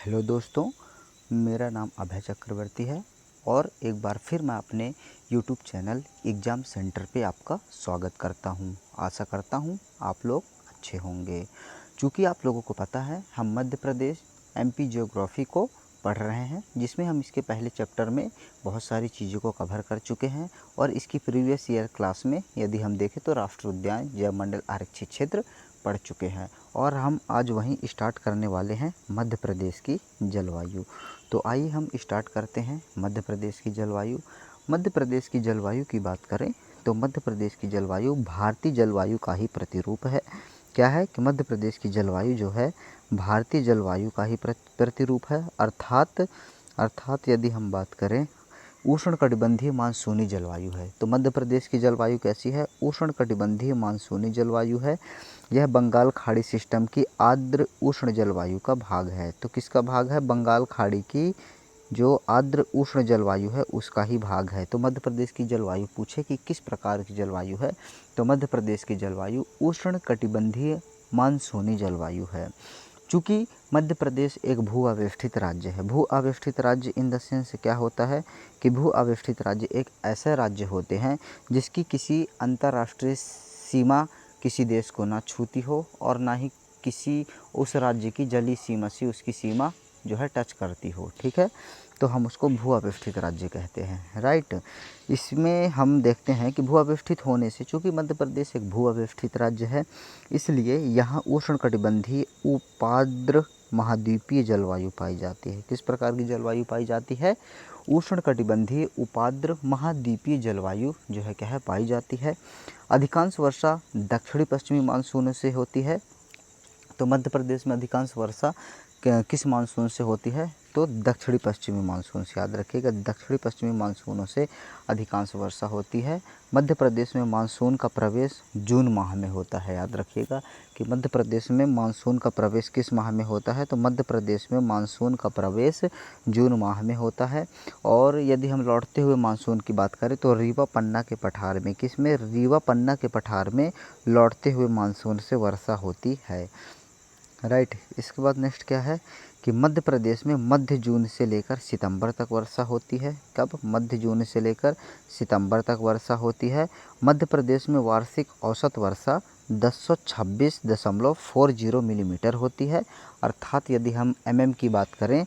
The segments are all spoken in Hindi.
हेलो दोस्तों, मेरा नाम अभय चक्रवर्ती है और एक बार फिर मैं अपने यूट्यूब चैनल एग्ज़ाम सेंटर पे आपका स्वागत करता हूं। आशा करता हूं आप लोग अच्छे होंगे। चूँकि आप लोगों को पता है हम मध्य प्रदेश एमपी ज्योग्राफी को पढ़ रहे हैं, जिसमें हम इसके पहले चैप्टर में बहुत सारी चीज़ों को कवर कर चुके हैं और इसकी प्रीवियस ईयर क्लास में यदि हम देखें तो राष्ट्रीय उद्यान जैव मंडल आरक्षित क्षेत्र पढ़ चुके हैं और हम आज वहीं स्टार्ट करने वाले हैं मध्य प्रदेश की जलवायु। तो आइए हम स्टार्ट करते हैं मध्य प्रदेश की जलवायु। मध्य प्रदेश की जलवायु की बात करें तो मध्य प्रदेश की जलवायु भारतीय जलवायु का ही प्रतिरूप है। क्या है कि मध्य प्रदेश की जलवायु जो है भारतीय जलवायु का ही प्रतिरूप है। अर्थात यदि हम बात करें उष्णकटिबंधीय मानसूनी जलवायु है। तो मध्य प्रदेश की जलवायु कैसी है? उष्णकटिबंधीय मानसूनी जलवायु है। यह बंगाल खाड़ी सिस्टम की आर्द्र उष्ण जलवायु का भाग है। तो किसका भाग है? बंगाल खाड़ी की जो आर्द्र उष्ण जलवायु है उसका ही भाग है। तो मध्य प्रदेश की जलवायु पूछे कि किस प्रकार की जलवायु है, तो मध्य प्रदेश की जलवायु उष्णकटिबंधीय मानसूनी जलवायु है। चूँकि मध्य प्रदेश एक भू आवेष्टित राज्य है। भू आवेष्टित राज्य इन द सेंस क्या होता है कि भू आवेष्टित राज्य एक ऐसे राज्य होते हैं जिसकी किसी अंतर्राष्ट्रीय सीमा किसी देश को ना छूती हो और ना ही किसी उस राज्य की जलीय सीमा से उसकी सीमा जो है टच करती हो। ठीक है, तो हम उसको भू आवेष्टित राज्य कहते हैं, राइट। इसमें हम देखते हैं कि भू आवेष्टित होने से, चूँकि मध्य प्रदेश एक भू आवेष्टित राज्य है, इसलिए यहाँ उष्णकटिबंधीय उपाद्र महाद्वीपीय जलवायु पाई जाती है। किस प्रकार की जलवायु पाई जाती है? उष्णकटिबंधीय उपाद्र महाद्वीपीय जलवायु जो है क्या है पाई जाती है। अधिकांश वर्षा दक्षिणी पश्चिमी मानसून से होती है। तो मध्य प्रदेश में अधिकांश वर्षा किस मानसून से होती है? तो दक्षिणी पश्चिमी मानसून से। याद रखिएगा, दक्षिणी पश्चिमी मानसूनों से अधिकांश वर्षा होती है। मध्य प्रदेश में मानसून का प्रवेश जून माह में होता है। याद रखिएगा कि मध्य प्रदेश में मानसून का प्रवेश किस माह में होता है? तो मध्य प्रदेश में मानसून का प्रवेश जून माह में होता है। और यदि हम लौटते हुए मानसून की बात करें तो रीवा पन्ना के पठार में, किसमें? रीवा पन्ना के पठार में लौटते हुए मानसून से वर्षा होती है, राइट। इसके बाद नेक्स्ट क्या है कि मध्य प्रदेश में मध्य जून से लेकर सितंबर तक वर्षा होती है। कब? मध्य जून से लेकर सितंबर तक वर्षा होती है। मध्य प्रदेश में वार्षिक औसत वर्षा 1026.40 मिलीमीटर होती है। अर्थात यदि हम की बात करें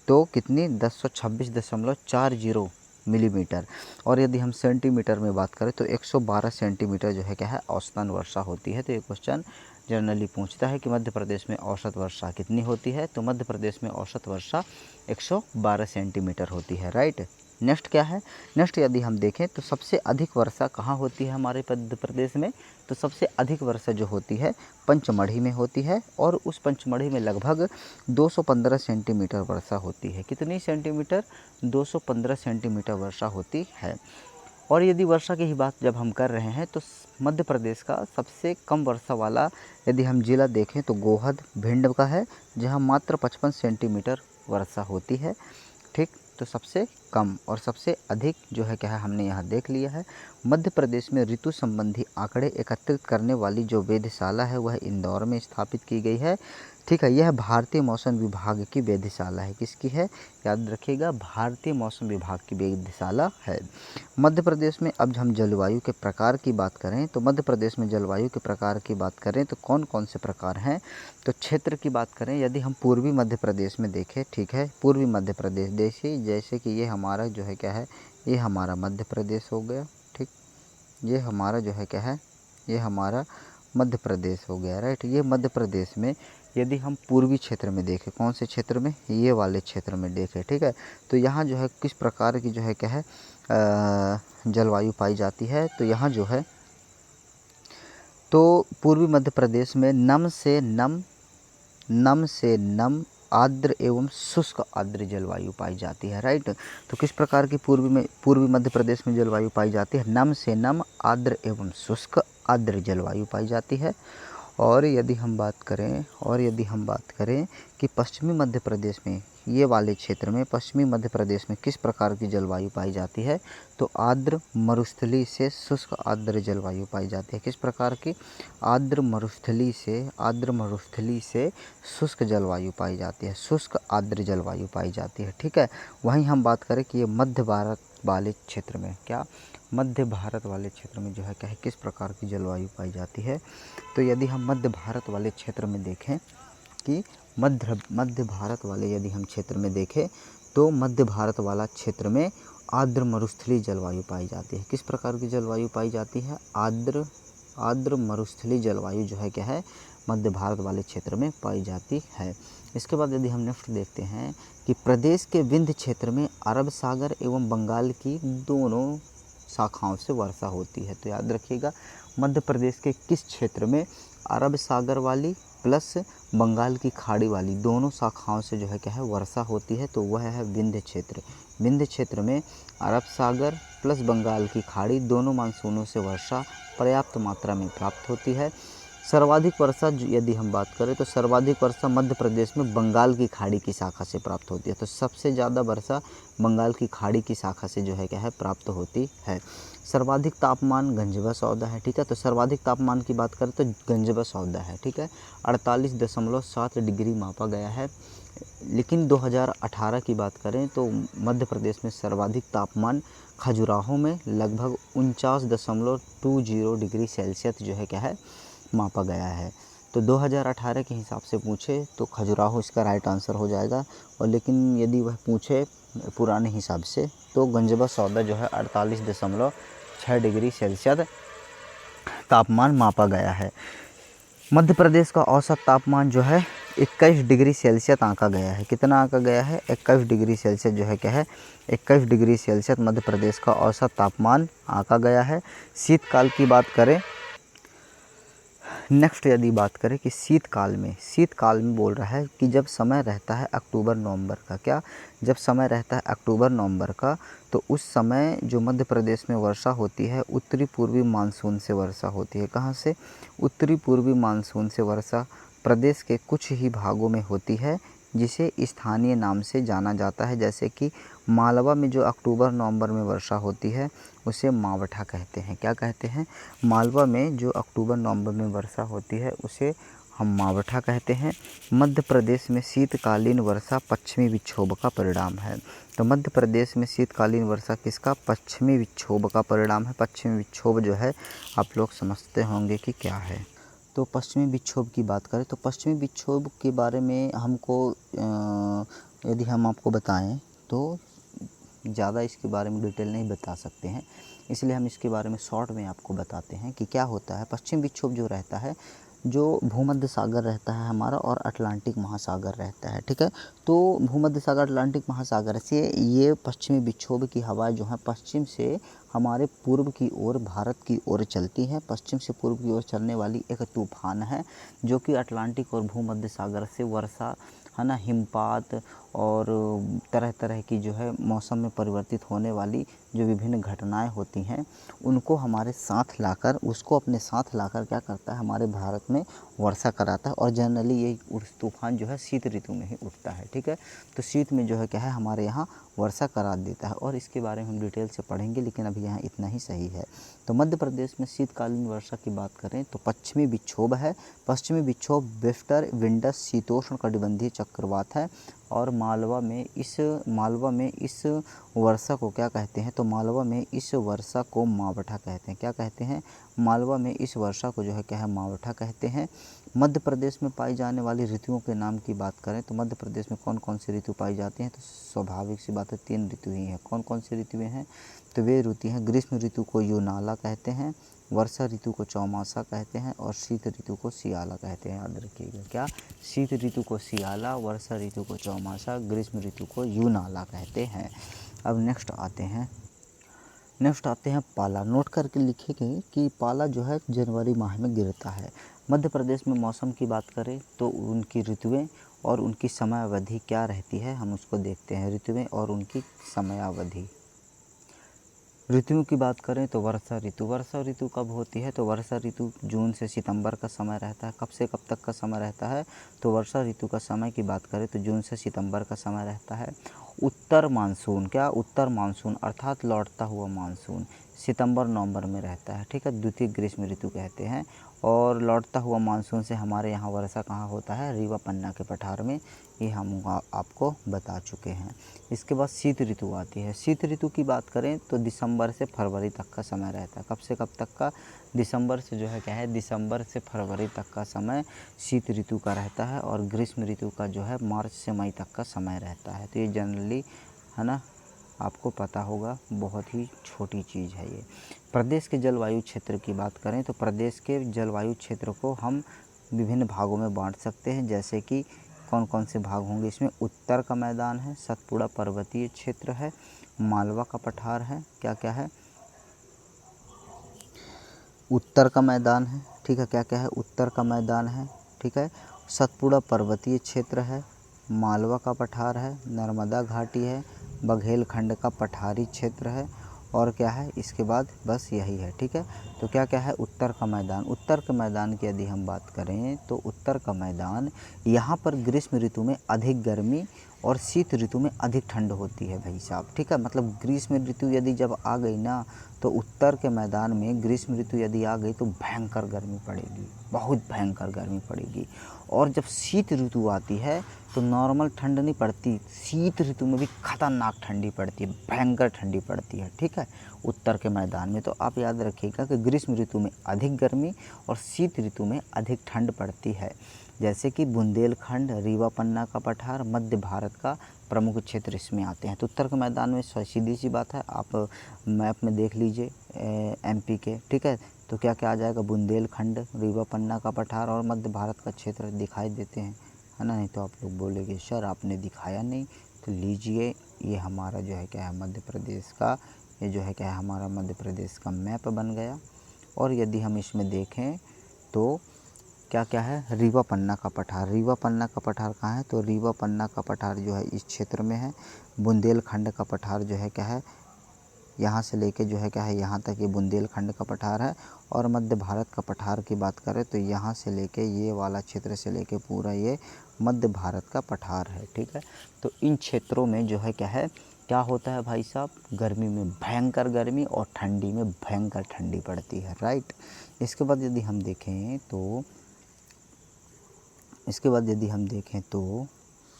तो कितनी? 1026.40 मिलीमीटर। और यदि हम सेंटीमीटर में बात करें तो 112 सेंटीमीटर जो है क्या है औसतन वर्षा होती है। तो ये क्वेश्चन जनरली पूछता है कि मध्य प्रदेश में औसत वर्षा कितनी होती है? तो मध्य प्रदेश में औसत वर्षा 112 सेंटीमीटर होती है, राइट। नेक्स्ट क्या है? नेक्स्ट यदि हम देखें तो सबसे अधिक वर्षा कहाँ होती है हमारे मध्य प्रदेश में? तो सबसे अधिक वर्षा जो होती है पंचमढ़ी में होती है और उस पंचमढ़ी में लगभग 215 सेंटीमीटर वर्षा होती है। कितनी सेंटीमीटर? 215 सेंटीमीटर वर्षा होती है। और यदि वर्षा की ही बात जब हम कर रहे हैं तो मध्य प्रदेश का सबसे कम वर्षा वाला यदि हम जिला देखें तो गोहद भिंड का है, जहां मात्र 55 सेंटीमीटर वर्षा होती है। ठीक, तो सबसे कम और सबसे अधिक जो है क्या है हमने यहाँ देख लिया है। मध्य प्रदेश में ऋतु संबंधी आंकड़े एकत्रित करने वाली जो वेधशाला है वह इंदौर में स्थापित की गई है। ठीक है, यह भारतीय मौसम विभाग की वेधशाला है। किसकी है? याद रखिएगा, भारतीय मौसम विभाग की वेधशाला है। मध्य प्रदेश में अब हम जलवायु के प्रकार की बात करें तो मध्य प्रदेश में जलवायु के प्रकार की बात करें तो कौन कौन से प्रकार हैं? तो क्षेत्र की बात करें यदि हम पूर्वी मध्य प्रदेश में देखें, ठीक है, पूर्वी मध्य प्रदेश जैसे कि ये हमारा जो है क्या है, ये हमारा मध्य प्रदेश हो गया। ठीक, ये हमारा जो है क्या है, ये हमारा मध्य प्रदेश हो गया, राइट। ये मध्य प्रदेश में यदि हम पूर्वी क्षेत्र में देखें, कौन से क्षेत्र में? ये वाले क्षेत्र में देखें, ठीक है। तो यहाँ जो है किस प्रकार की जो है क्या है जलवायु पाई जाती है? तो यहाँ जो है तो पूर्वी मध्य प्रदेश में नम से नम आर्द्र एवं शुष्क आर्द्र जलवायु पाई जाती है, राइट। तो किस प्रकार की पूर्वी मध्य प्रदेश में जलवायु पाई जाती है? नम से नम आर्द्र एवं शुष्क आर्द्र जलवायु पाई जाती है। और यदि हम बात करें कि पश्चिमी मध्य प्रदेश में ये वाले क्षेत्र में पश्चिमी मध्य प्रदेश में किस प्रकार की जलवायु पाई जाती है? तो आर्द्र मरुस्थलीय से शुष्क आर्द्र जलवायु पाई जाती है। किस प्रकार की? आर्द्र मरुस्थलीय से शुष्क जलवायु पाई जाती है, शुष्क आर्द्र जलवायु पाई जाती है। ठीक है। वहीं हम बात करें कि ये मध्य भारत वाले क्षेत्र में, क्या मध्य भारत वाले क्षेत्र में जो है क्या है, किस प्रकार की जलवायु पाई जाती है? तो यदि हम मध्य भारत वाले क्षेत्र में देखें कि मध्य भारत वाले यदि हम क्षेत्र में देखें तो मध्य भारत वाला क्षेत्र में आर्द्र मरुस्थलीय जलवायु पाई जाती है। किस प्रकार की जलवायु पाई जाती है? आर्द्र मरुस्थलीय जलवायु जो है क्या है, मध्य भारत वाले क्षेत्र में पाई जाती है। इसके बाद यदि हम नेक्स्ट देखते हैं कि प्रदेश के विंध्य क्षेत्र में अरब सागर एवं बंगाल की दोनों शाखाओं से वर्षा होती है। तो याद रखिएगा, मध्य प्रदेश के किस क्षेत्र में अरब सागर वाली प्लस बंगाल की खाड़ी वाली दोनों शाखाओं से जो है क्या है, वर्षा होती है? तो वह है विंध्य क्षेत्र। विंध्य क्षेत्र में अरब सागर प्लस बंगाल की खाड़ी दोनों मानसूनों से वर्षा पर्याप्त मात्रा में प्राप्त होती है। सर्वाधिक वर्षा यदि हम बात करें तो सर्वाधिक वर्षा मध्य प्रदेश में बंगाल की खाड़ी की शाखा से प्राप्त होती है। तो सबसे ज़्यादा वर्षा बंगाल की खाड़ी की शाखा से जो है क्या है, प्राप्त होती है। सर्वाधिक तापमान गंजवा सौदा है। ठीक है। तो सर्वाधिक तापमान की बात करें तो गंजवा सौदा है। ठीक है। 48.7 डिग्री मापा गया है। लेकिन 2018 की बात करें तो मध्य प्रदेश में सर्वाधिक तापमान खजुराहो में लगभग 49.20 डिग्री सेल्सियस जो है क्या है, मापा गया है। तो 2018 के हिसाब से पूछे तो खजुराहो इसका राइट आंसर हो जाएगा। और लेकिन यदि वह पूछे पुराने हिसाब से तो गंजवा सौदा जो है 48.6 डिग्री सेल्सियस तापमान मापा गया है। मध्य प्रदेश का औसत तापमान जो है 21 डिग्री सेल्सियस आंका गया है। कितना आंका गया है? 21 डिग्री सेल्सियस जो है क्या है, 21 डिग्री सेल्सियस मध्य प्रदेश का औसत तापमान आंका गया है। शीतकाल की बात करें, नेक्स्ट यदि बात करें कि शीतकाल में बोल रहा है कि जब समय रहता है अक्टूबर नवंबर का, क्या जब समय रहता है अक्टूबर नवंबर का, तो उस समय जो मध्य प्रदेश में वर्षा होती है उत्तरी पूर्वी मानसून से वर्षा होती है। कहाँ से? उत्तरी पूर्वी मानसून से वर्षा प्रदेश के कुछ ही भागों में होती है जिसे स्थानीय नाम से जाना जाता है। जैसे कि मालवा में जो अक्टूबर नवंबर में वर्षा होती है उसे मावठा कहते हैं। क्या कहते हैं? मालवा में जो अक्टूबर नवंबर में वर्षा होती है उसे हम मावठा कहते हैं। मध्य प्रदेश में शीतकालीन वर्षा पश्चिमी विक्षोभ का परिणाम है। तो मध्य प्रदेश में शीतकालीन वर्षा किसका? पश्चिमी विक्षोभ का परिणाम है। पश्चिमी विक्षोभ जो है आप लोग समझते होंगे कि क्या है। तो पश्चिमी विक्षोभ की बात करें तो पश्चिमी विक्षोभ के बारे में हमको यदि हम आपको बताएं तो ज़्यादा इसके बारे में डिटेल नहीं बता सकते हैं, इसलिए हम इसके बारे में शॉर्ट में आपको बताते हैं कि क्या होता है। पश्चिम विक्षोभ जो रहता है, जो भूमध्य सागर रहता है हमारा और अटलांटिक महासागर रहता है। ठीक है। तो भूमध्य सागर अटलांटिक महासागर से ये पश्चिमी विक्षोभ की हवाएं जो हैं पश्चिम से हमारे पूर्व की ओर भारत की ओर चलती हैं। पश्चिम से पूर्व की ओर चलने वाली एक तूफान है जो कि अटलांटिक और भूमध्य सागर से वर्षा है ना, हिमपात और तरह तरह की जो है मौसम में परिवर्तित होने वाली जो विभिन्न घटनाएं होती हैं उनको हमारे साथ लाकर, उसको अपने साथ लाकर क्या करता है, हमारे भारत में वर्षा कराता है। और जनरली ये तूफान जो है शीत ऋतु में ही उठता है। ठीक है। तो शीत में जो है क्या है, हमारे यहाँ वर्षा करा देता है और इसके बारे में हम डिटेल से पढ़ेंगे, लेकिन अभी यहाँ इतना ही सही है। तो मध्य प्रदेश में शीतकालीन वर्षा की बात करें तो पश्चिमी विक्षोभ है। पश्चिमी विक्षोभ वेस्टर विंडस शीतोष्ण कटिबंधीय चक्रवात है और मालवा में इस वर्षा को क्या कहते हैं? तो मालवा में इस वर्षा को मावठा कहते हैं। क्या कहते हैं? मालवा में इस वर्षा को जो है क्या है, मावठा कहते हैं। मध्य प्रदेश में पाई जाने वाली ऋतुओं के नाम की बात करें तो मध्य प्रदेश में कौन कौन सी ऋतु पाई जाती हैं? तो स्वाभाविक सी बात है 3 ऋतु ही हैं। कौन कौन सी ऋतुएं हैं? तो वे ऋतु हैं, ग्रीष्म ऋतु को यूनाला कहते हैं, वर्षा ऋतु को चौमासा कहते हैं और शीत ऋतु को सियाला कहते हैं। याद रखिएगा, क्या? शीत ऋतु को सियाला, वर्षा ऋतु को चौमासा, ग्रीष्म ऋतु को यूनाला कहते हैं। अब नेक्स्ट आते हैं पाला। नोट करके लिखेंगे कि पाला जो है जनवरी माह में गिरता है। मध्य प्रदेश में मौसम की बात करें तो उनकी ऋतुएं और उनकी समयावधि क्या रहती है, हम उसको देखते हैं। ऋतुएं और उनकी समयावधि। ऋतुओं की बात करें तो वर्षा ऋतु कब होती है? तो वर्षा ऋतु जून से सितंबर का समय रहता है। कब से कब तक का समय रहता है? तो वर्षा ऋतु का समय की बात करें तो जून से सितंबर का समय रहता है। उत्तर मानसून, क्या उत्तर मानसून अर्थात लौटता हुआ मानसून सितंबर नवंबर में रहता है, ठीक है, द्वितीय ग्रीष्म ऋतु कहते हैं। और लौटता हुआ मानसून से हमारे यहाँ वर्षा कहाँ होता है? रीवा पन्ना के पठार में, ये हम आपको बता चुके हैं। इसके बाद शीत ऋतु आती है। शीत ऋतु की बात करें तो दिसंबर से फरवरी तक का समय रहता है। कब से कब तक का? दिसंबर से जो है क्या है, दिसंबर से फरवरी तक का समय शीत ऋतु का रहता है। और ग्रीष्म ऋतु का जो है मार्च से मई तक का समय रहता है। तो ये जनरली है ना, आपको पता होगा, बहुत ही छोटी चीज़ है ये। प्रदेश के जलवायु क्षेत्र की बात करें तो प्रदेश के जलवायु क्षेत्र को हम विभिन्न भागों में बांट सकते हैं। जैसे कि कौन कौन से भाग होंगे इसमें? उत्तर का मैदान है, सतपुड़ा पर्वतीय क्षेत्र है, मालवा का पठार है, क्या क्या है, उत्तर का मैदान है, ठीक है, क्या क्या है, उत्तर का मैदान है, ठीक है, सतपुड़ा पर्वतीय क्षेत्र है, मालवा का पठार है, नर्मदा घाटी है, बघेलखंड का पठारी क्षेत्र है, और क्या है इसके बाद? बस यही है, ठीक है। तो क्या क्या है? उत्तर का मैदान। उत्तर के मैदान की यदि हम बात करें तो उत्तर का मैदान, यहाँ पर ग्रीष्म ऋतु में अधिक गर्मी और शीत ऋतु में अधिक ठंड होती है भाई साहब, ठीक है। मतलब ग्रीष्म ऋतु यदि जब आ गई ना, तो उत्तर के मैदान में ग्रीष्म ऋतु यदि आ गई तो भयंकर गर्मी पड़ेगी, बहुत भयंकर गर्मी पड़ेगी। और जब शीत ऋतु आती है तो नॉर्मल ठंड नहीं पड़ती, शीत ऋतु में भी खतरनाक ठंडी पड़ती है, भयंकर ठंडी पड़ती है, ठीक है, उत्तर के मैदान में। तो आप याद रखिएगा कि ग्रीष्म ऋतु में अधिक गर्मी और शीत ऋतु में अधिक ठंड पड़ती है। जैसे कि बुंदेलखंड, रीवा पन्ना का पठार मध्य भारत का प्रमुख क्षेत्र इसमें आते हैं। तो उत्तर के मैदान में सीधी सी बात है, आप मैप में देख लीजिए एमपी के, ठीक है। तो क्या क्या आ जाएगा? बुंदेलखंड, रीवा पन्ना का पठार और मध्य भारत का क्षेत्र दिखाई देते हैं, है ना। नहीं तो आप लोग बोलेंगे सर आपने दिखाया नहीं। तो लीजिए, ये हमारा जो है क्या है मध्य प्रदेश का, ये जो है क्या है हमारा मध्य प्रदेश का मैप बन गया। और यदि हम इसमें देखें तो क्या क्या है? रीवा पन्ना का पठार। रीवा पन्ना का पठार कहाँ है? तो रीवा पन्ना का पठार जो है इस क्षेत्र में है। बुंदेलखंड का पठार जो है क्या है, यहाँ से लेके जो है क्या है यहाँ तक ये बुंदेलखंड का पठार है। और मध्य भारत का पठार की बात करें तो यहाँ से लेके ये वाला क्षेत्र से लेके पूरा ये मध्य भारत का पठार है, ठीक है। तो इन क्षेत्रों में जो है क्या है, क्या होता है भाई साहब? गर्मी में भयंकर गर्मी और ठंडी में भयंकर ठंडी पड़ती है, राइट। इसके बाद यदि हम देखें तो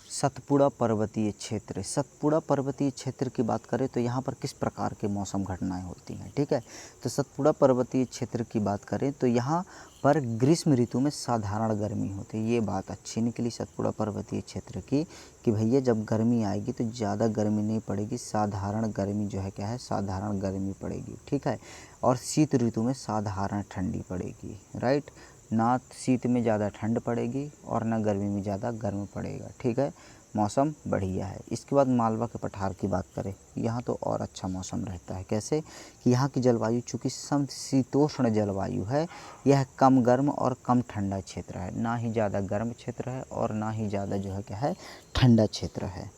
सतपुड़ा पर्वतीय क्षेत्र। सतपुड़ा पर्वतीय क्षेत्र की बात करें तो यहाँ पर किस प्रकार के मौसम घटनाएं होती हैं, ठीक है। तो सतपुड़ा पर्वतीय क्षेत्र की बात करें तो यहाँ पर ग्रीष्म ऋतु में साधारण गर्मी होती है। ये बात अच्छी निकली सतपुड़ा पर्वतीय क्षेत्र की कि भैया जब गर्मी आएगी तो ज़्यादा गर्मी नहीं पड़ेगी, साधारण गर्मी जो है क्या है, साधारण गर्मी पड़ेगी, ठीक है। और शीत ऋतु में साधारण ठंडी पड़ेगी, राइट। ना शीत में ज़्यादा ठंड पड़ेगी और ना गर्मी में ज़्यादा गर्म पड़ेगा, ठीक है, मौसम बढ़िया है। इसके बाद मालवा के पठार की बात करें, यहाँ तो और अच्छा मौसम रहता है। कैसे कि यहाँ की जलवायु चूँकि समशीतोष्ण जलवायु है, यह कम गर्म और कम ठंडा क्षेत्र है, ना ही ज़्यादा गर्म क्षेत्र है और ना ही ज़्यादा जो है क्या है ठंडा क्षेत्र है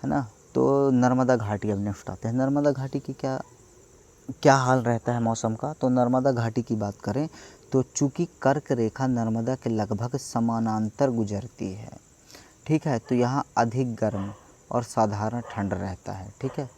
ना। तो नर्मदा घाटी अब नेक्स्ट आते हैं। नर्मदा घाटी की क्या हाल रहता है मौसम का? तो नर्मदा घाटी की बात करें तो चूँकि कर्क रेखा नर्मदा के लगभग समानांतर गुजरती है, ठीक है, तो यहाँ अधिक गर्म और साधारण ठंड रहता है, ठीक है।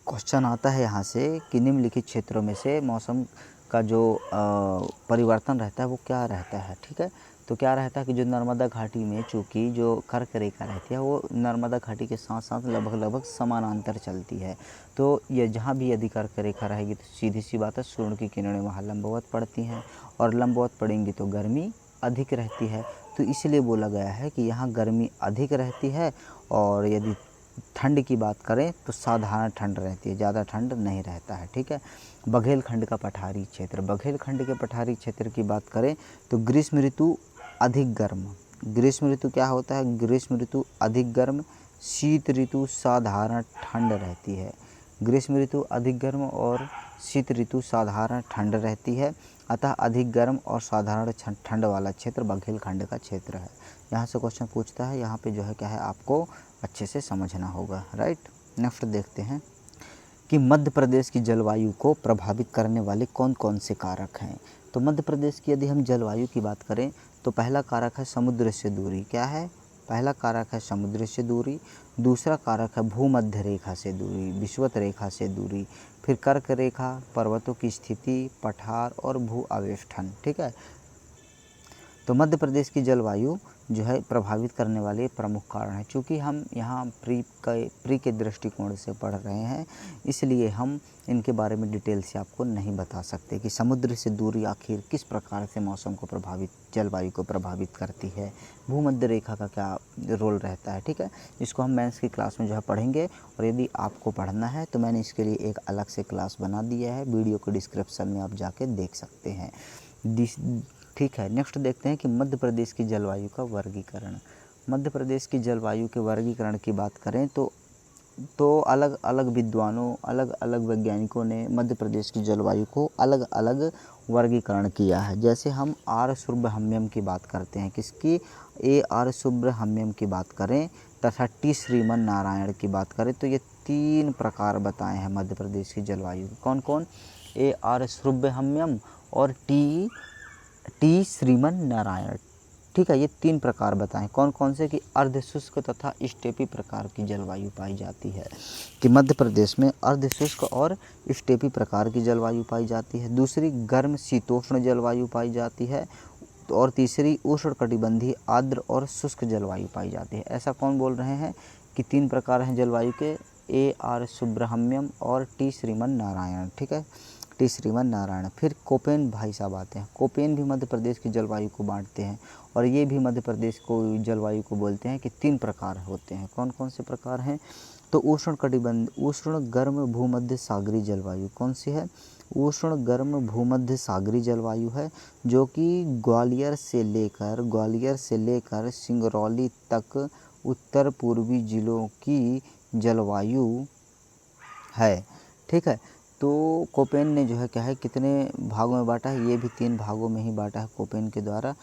क्वेश्चन आता है यहाँ से कि निम्नलिखित क्षेत्रों में से मौसम का जो परिवर्तन रहता है वो क्या रहता है, ठीक है। तो क्या रहता है कि जो नर्मदा घाटी में चूँकि जो कर्क रेखा रहती है वो नर्मदा घाटी के साथ साथ लगभग समानांतर चलती है। तो ये जहाँ भी यदि कर्क रेखा रहेगी तो सीधी सी बात है सूर्य की किरणें वहाँ लंबवत पड़ती हैं, और लंबवत पड़ेंगी तो गर्मी अधिक रहती है। तो इसलिए बोला गया है कि यहाँ गर्मी अधिक रहती है, और यदि ठंड की बात करें तो साधारण ठंड रहती है, ज़्यादा ठंड नहीं रहता है, ठीक है। बघेलखंड का पठारी क्षेत्र। बघेलखंड के पठारी क्षेत्र की बात करें तो ग्रीष्म ऋतु अधिक गर्म। ग्रीष्म ऋतु क्या होता है? ग्रीष्म ऋतु अधिक गर्म, शीत ऋतु साधारण ठंड रहती है। ग्रीष्म ऋतु अधिक गर्म और शीत ऋतु साधारण ठंड रहती है। अतः अधिक गर्म और साधारण ठंड वाला क्षेत्र बघेलखंड का क्षेत्र है। यहाँ से क्वेश्चन पूछता है, यहाँ पे जो है क्या है आपको अच्छे से समझना होगा, राइट। नेक्स्ट देखते हैं कि मध्य प्रदेश की जलवायु को प्रभावित करने वाले कौन कौन से कारक हैं। तो मध्य प्रदेश की यदि हम जलवायु की बात करें तो पहला कारक है समुद्र से दूरी। क्या है? पहला कारक है समुद्र से दूरी। दूसरा कारक है भूमध्य रेखा से दूरी, विषुवत रेखा से दूरी। फिर कर्क रेखा, पर्वतों की स्थिति, पठार और भू आवेष्टन। ठीक है, तो मध्य प्रदेश की जलवायु जो है प्रभावित करने वाले प्रमुख कारण हैं। चूँकि हम यहाँ प्री के दृष्टिकोण से पढ़ रहे हैं, इसलिए हम इनके बारे में डिटेल से आपको नहीं बता सकते कि समुद्र से दूरी आखिर किस प्रकार से मौसम को जलवायु को प्रभावित करती है, भूमध्य रेखा का क्या रोल रहता है। ठीक है, इसको हम मेंस की क्लास में जो है पढ़ेंगे, और यदि आपको पढ़ना है तो मैंने इसके लिए एक अलग से क्लास बना दिया है, वीडियो को डिस्क्रिप्शन में आप जाके देख सकते हैं। ठीक है, नेक्स्ट देखते हैं कि मध्य प्रदेश की जलवायु का वर्गीकरण। मध्य प्रदेश की जलवायु के वर्गीकरण की बात करें तो अलग अलग विद्वानों, अलग अलग वैज्ञानिकों ने मध्य प्रदेश की जलवायु को अलग अलग वर्गीकरण किया है। जैसे हम आर सुब्रह्मण्यम की बात करते हैं, किसकी? आर सुब्रह्मण्यम की बात करें तथा टी श्रीमन नारायण की बात करें तो ये 3 प्रकार बताए हैं मध्य प्रदेश की जलवायु। कौन कौन? आर सुब्रह्मण्यम और टी श्रीमन नारायण। ठीक है, ये 3 प्रकार बताएं कौन कौन से, कि अर्ध शुष्क तथा स्टेपी प्रकार की जलवायु पाई जाती है, कि मध्य प्रदेश में अर्ध शुष्क और स्टेपी प्रकार की जलवायु पाई जाती है। दूसरी गर्म शीतोष्ण जलवायु पाई जाती है, और तीसरी उष्णकटिबंधीय आर्द्र और शुष्क जलवायु पाई जाती है। ऐसा कौन बोल रहे हैं कि 3 प्रकार हैं जलवायु के? आर सुब्रह्मण्यम और टी श्रीमन नारायण। ठीक है, टी श्रीमन नारायण। फिर कोपेन भाई साहब आते हैं। कोपेन भी मध्य प्रदेश की जलवायु को बांटते हैं, और ये भी मध्य प्रदेश को जलवायु को बोलते हैं कि 3 प्रकार होते हैं। कौन कौन से प्रकार हैं? तो उष्ण गर्म भूमध्य सागरीय जलवायु कौन सी है? उष्ण गर्म भूमध्य सागरीय जलवायु है, जो कि ग्वालियर से लेकर सिंगरौली तक उत्तर पूर्वी जिलों की जलवायु है। ठीक है, तो कोपेन ने जो है क्या है, कितने भागों में बांटा है? ये भी 3 भागों में ही बांटा है कोपेन के द्वारा।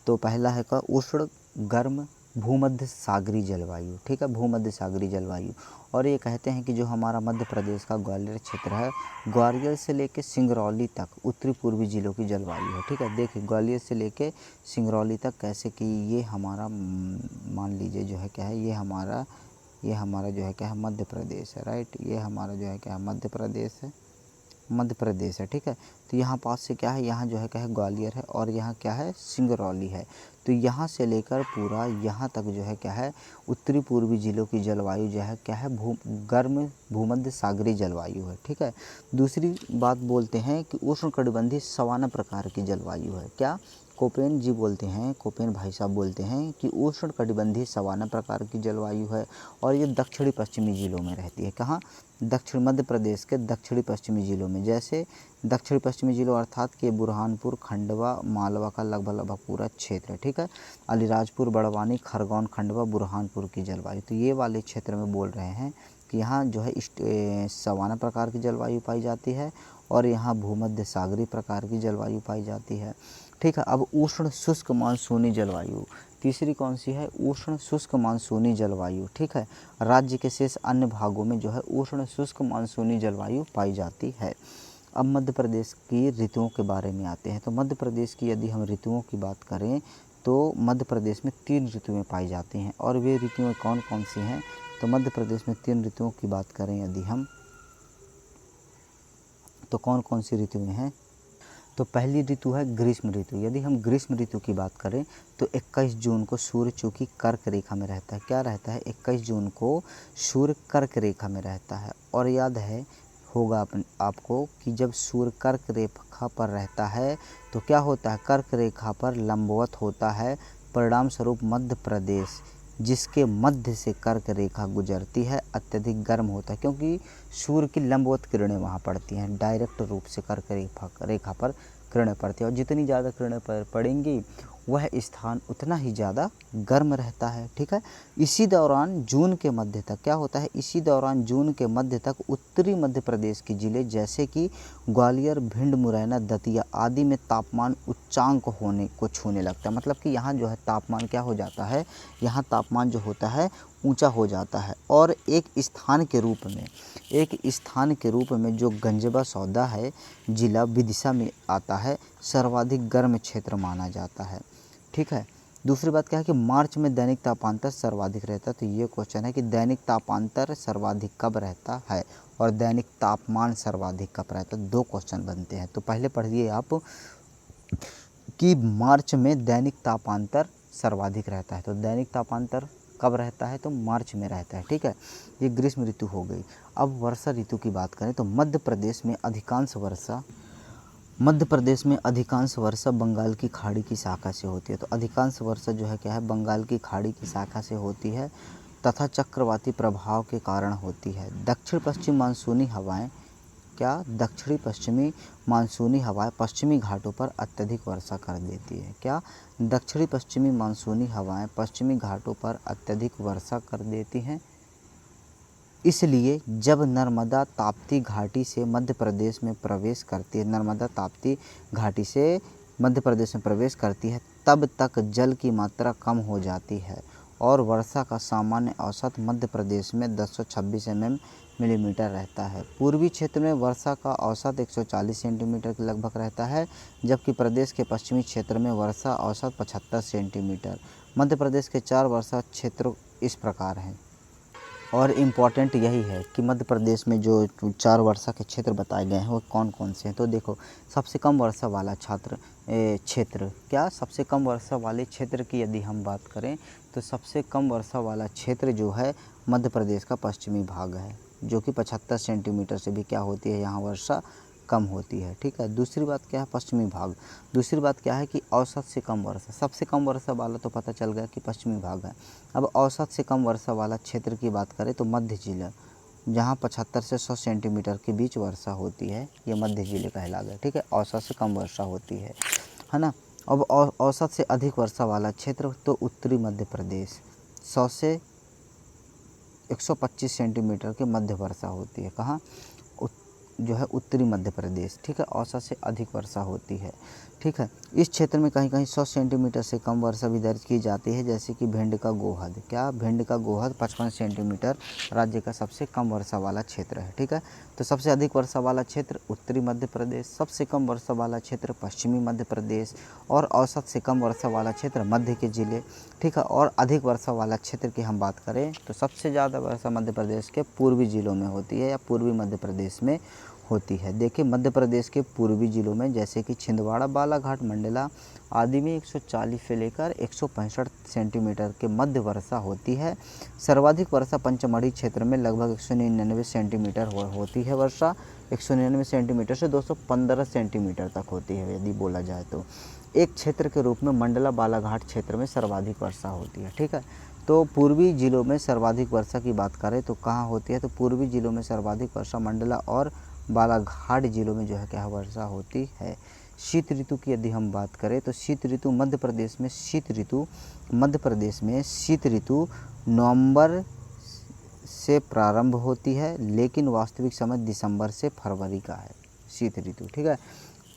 तो पहला है का उष्ण गर्म भूमध्य सागरीय जलवायु। ठीक है, भूमध्य सागरीय जलवायु। और ये कहते हैं कि जो हमारा मध्य प्रदेश का ग्वालियर क्षेत्र है, ग्वालियर से लेकर सिंगरौली तक उत्तरी पूर्वी जिलों की जलवायु है। ठीक है, देखिए ग्वालियर से लेकर सिंगरौली तक कैसे कि ये हमारा मान लीजिए जो है क्या है, ये हमारा जो है क्या है मध्य प्रदेश है। राइट, ये हमारा जो है क्या है मध्य प्रदेश है। ठीक है, तो यहाँ पास से क्या है, यहाँ जो है क्या है ग्वालियर है, और यहाँ क्या है सिंगरौली है। तो यहाँ से लेकर पूरा यहाँ तक जो है क्या है उत्तरी पूर्वी जिलों की जलवायु जो है क्या है गर्म भूमध्य सागरीय जलवायु है। ठीक है, दूसरी बात बोलते हैं कि उष्णकटिबंधीय सवाना प्रकार की जलवायु है। क्या? कोपेन जी बोलते हैं, कोपेन भाई साहब बोलते हैं कि उष्णकटिबंधीय सवाना प्रकार की जलवायु है, और ये दक्षिणी पश्चिमी जिलों में रहती है। कहाँ? दक्षिण मध्य प्रदेश के दक्षिणी पश्चिमी जिलों में। जैसे दक्षिणी पश्चिमी जिलों अर्थात के बुरहानपुर, खंडवा, मालवा का लगभग पूरा क्षेत्र है। ठीक है, अलीराजपुर, बड़वानी, खरगोन, खंडवा, बुरहानपुर की जलवायु, तो ये वाले क्षेत्र में बोल रहे हैं कि यहाँ जो है सवाना प्रकार की जलवायु पाई जाती है, और यहाँ भूमध्य सागरीय प्रकार की जलवायु पाई जाती है। ठीक है, अब उष्ण शुष्क मानसूनी जलवायु तीसरी कौन सी है? उष्ण शुष्क मानसूनी जलवायु। ठीक है, राज्य के शेष अन्य भागों में जो है उष्ण शुष्क मानसूनी जलवायु पाई जाती है। अब मध्य प्रदेश की ऋतुओं के बारे में आते हैं। तो मध्य प्रदेश की यदि हम ऋतुओं की बात करें तो मध्य प्रदेश में 3 ऋतुएं पाई जाती हैं, और वे ऋतुएं कौन कौन सी हैं? तो मध्य प्रदेश में 3 ऋतुओं की बात करें यदि हम, तो कौन कौन सी ऋतुएं हैं? तो पहली ऋतु है ग्रीष्म ऋतु। यदि हम ग्रीष्म ऋतु की बात करें तो 21 जून को सूर्य चूँकि कर्क रेखा में रहता है। क्या रहता है? 21 जून को सूर्य कर्क रेखा में रहता है, और याद है होगा आपको कि जब सूर्य कर्क रेखा पर रहता है तो क्या होता है? कर्क रेखा पर लंबवत होता है, परिणाम स्वरूप मध्य प्रदेश जिसके मध्य से कर्क रेखा गुजरती है अत्यधिक गर्म होता है, क्योंकि सूर्य की लंबवत किरणें वहाँ पड़ती हैं, डायरेक्ट रूप से कर्क रेखा पर किरणें पड़ती हैं, और जितनी ज़्यादा किरणें पड़ेंगी वह स्थान उतना ही ज़्यादा गर्म रहता है। ठीक है, इसी दौरान जून के मध्य तक क्या होता है? इसी दौरान जून के मध्य तक उत्तरी मध्य प्रदेश के ज़िले जैसे कि ग्वालियर, भिंड, मुरैना, दतिया आदि में तापमान उच्चांक होने को छूने लगता है। मतलब कि यहाँ जो है तापमान क्या हो जाता है? यहाँ तापमान जो होता है ऊंचा हो जाता है और एक स्थान के रूप में जो गंजबा सौदा है जिला विदिशा में आता है, सर्वाधिक गर्म क्षेत्र माना जाता है। ठीक है। दूसरी बात क्या है कि मार्च में दैनिक तापांतर सर्वाधिक रहता है। तो ये क्वेश्चन है कि दैनिक तापांतर सर्वाधिक कब रहता है और दैनिक तापमान सर्वाधिक कब रहता है। 2 क्वेश्चन बनते हैं। तो पहले पढ़िए आप कि मार्च में दैनिक तापांतर सर्वाधिक रहता है। तो दैनिक तापांतर कब रहता है, तो मार्च में रहता है। ठीक है, ये ग्रीष्म ऋतु हो गई। अब वर्षा ऋतु की बात करें तो मध्य प्रदेश में अधिकांश वर्षा बंगाल की खाड़ी की शाखा से होती है। तो अधिकांश वर्षा जो है क्या है, बंगाल की खाड़ी की शाखा से होती है तथा चक्रवाती प्रभाव के कारण होती है। दक्षिण पश्चिमी मानसूनी हवाएं पश्चिमी घाटों पर अत्यधिक वर्षा कर देती है। क्या? दक्षिणी पश्चिमी मानसूनी हवाएं पश्चिमी घाटों पर अत्यधिक वर्षा कर देती हैं। इसलिए जब नर्मदा ताप्ती घाटी से मध्य प्रदेश में प्रवेश करती है, तब तक जल की मात्रा कम हो जाती है और वर्षा का सामान्य औसत मध्य प्रदेश में 1026 मिलीमीटर रहता है। पूर्वी क्षेत्र में वर्षा का औसत 140 सेंटीमीटर के लगभग रहता है, जबकि प्रदेश के पश्चिमी क्षेत्र में वर्षा औसत 75 सेंटीमीटर। मध्य प्रदेश के 4 वर्षा क्षेत्र इस प्रकार हैं। और इम्पॉर्टेंट यही है कि मध्य प्रदेश में जो 4 वर्षा के क्षेत्र बताए गए हैं वो कौन कौन से हैं। तो देखो, सबसे कम वर्षा वाला सबसे कम वर्षा वाले क्षेत्र की यदि हम बात करें तो सबसे कम वर्षा वाला क्षेत्र जो है मध्य प्रदेश का पश्चिमी भाग है, जो कि 75 सेंटीमीटर से भी क्या होती है, यहाँ वर्षा कम होती है। ठीक है। दूसरी बात क्या है, पश्चिमी भाग। दूसरी बात क्या है कि औसत से कम वर्षा, सबसे कम वर्षा वाला तो पता चल गया कि पश्चिमी भाग है। अब औसत से कम वर्षा वाला क्षेत्र की बात करें तो मध्य जिला, जहाँ 75 से 100 सेंटीमीटर के बीच वर्षा होती है, ये मध्य जिले कहला गया। ठीक है, औसत से कम वर्षा होती है ना। अब औसत से अधिक वर्षा वाला क्षेत्र तो उत्तरी मध्य प्रदेश, 100 से 125 सेंटीमीटर के मध्य वर्षा होती है। कहाँ? जो है उत्तरी मध्य प्रदेश। ठीक है, औसत से अधिक वर्षा होती है। ठीक है, इस क्षेत्र में कहीं कहीं 100 सेंटीमीटर से कम वर्षा भी दर्ज की जाती है, जैसे कि भिंड का गोहद। क्या? भिंड का गोहद 55 सेंटीमीटर राज्य का सबसे कम वर्षा वाला क्षेत्र है। ठीक है, तो सबसे अधिक वर्षा वाला क्षेत्र उत्तरी मध्य प्रदेश, सबसे कम वर्षा वाला क्षेत्र पश्चिमी मध्य प्रदेश और औसत से कम वर्षा वाला क्षेत्र मध्य के जिले। ठीक है, और अधिक वर्षा वाला क्षेत्र की हम बात करें तो सबसे ज़्यादा वर्षा मध्य प्रदेश के पूर्वी जिलों में होती है या पूर्वी मध्य प्रदेश में होती है। देखिए, मध्य प्रदेश के पूर्वी जिलों में जैसे कि छिंदवाड़ा, बालाघाट, मंडला आदि में 140 से लेकर 165 सेंटीमीटर के मध्य वर्षा होती है। सर्वाधिक वर्षा पंचमढ़ी क्षेत्र में लगभग 199 सेंटीमीटर होती है। वर्षा 199 सेंटीमीटर से 215 सेंटीमीटर तक होती है यदि बोला जाए तो। एक क्षेत्र के रूप में मंडला बालाघाट क्षेत्र में सर्वाधिक वर्षा होती है। ठीक है, तो पूर्वी जिलों में सर्वाधिक वर्षा की बात करें तो कहाँ होती है, तो पूर्वी जिलों में सर्वाधिक वर्षा मंडला और बालाघाट जिलों में जो है क्या वर्षा होती है। शीत ऋतु की यदि हम बात करें तो शीत ऋतु मध्य प्रदेश में शीत ऋतु नवंबर से प्रारंभ होती है, लेकिन वास्तविक समय दिसंबर से फरवरी का है शीत ऋतु। ठीक है,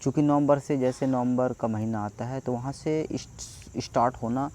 चूँकि नवंबर से, जैसे नवंबर का महीना आता है तो वहाँ से स्टार्ट होना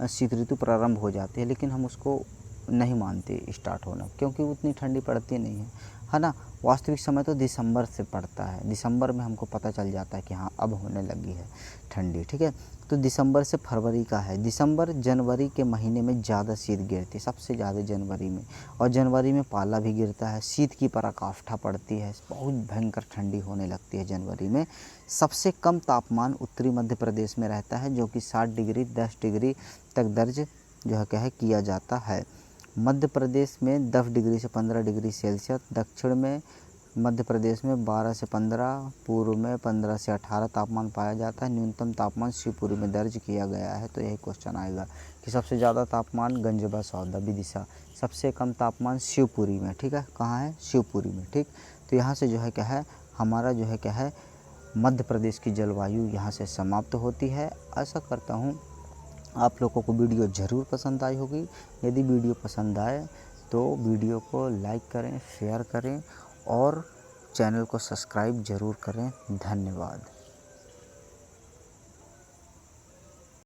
शीत ऋतु प्रारंभ हो जाती है, लेकिन हम उसको नहीं मानते स्टार्ट होना, क्योंकि उतनी ठंडी पड़ती नहीं है ना। वास्तविक समय तो दिसंबर से पड़ता है, दिसंबर में हमको पता चल जाता है कि हाँ अब होने लगी है ठंडी। ठीक है, तो दिसंबर से फरवरी का है। दिसंबर जनवरी के महीने में ज़्यादा शीत गिरती है, सबसे ज़्यादा जनवरी में, और जनवरी में पाला भी गिरता है, शीत की पराकाष्ठा पड़ती है, बहुत भयंकर ठंडी होने लगती है जनवरी में। सबसे कम तापमान उत्तरी मध्य प्रदेश में रहता है, जो कि 60 डिग्री 10 डिग्री तक दर्ज जो है क्या है किया जाता है। मध्य प्रदेश में 10 डिग्री से 15 डिग्री सेल्सियस, दक्षिण में मध्य प्रदेश में 12 से 15, पूर्व में 15 से 18 तापमान पाया जाता है। न्यूनतम तापमान शिवपुरी में दर्ज किया गया है। तो यही क्वेश्चन आएगा कि सबसे ज़्यादा तापमान गंजबा सौदा विदिशा, सबसे कम तापमान शिवपुरी में। ठीक है, कहाँ है? शिवपुरी में। ठीक, तो यहाँ से जो है क्या है, हमारा जो है क्या है, मध्य प्रदेश की जलवायु यहाँ से समाप्त होती है। आशा करता हूँ आप लोगों को वीडियो ज़रूर पसंद आई होगी। यदि वीडियो पसंद आए तो वीडियो को लाइक करें, शेयर करें और चैनल को सब्सक्राइब ज़रूर करें। धन्यवाद।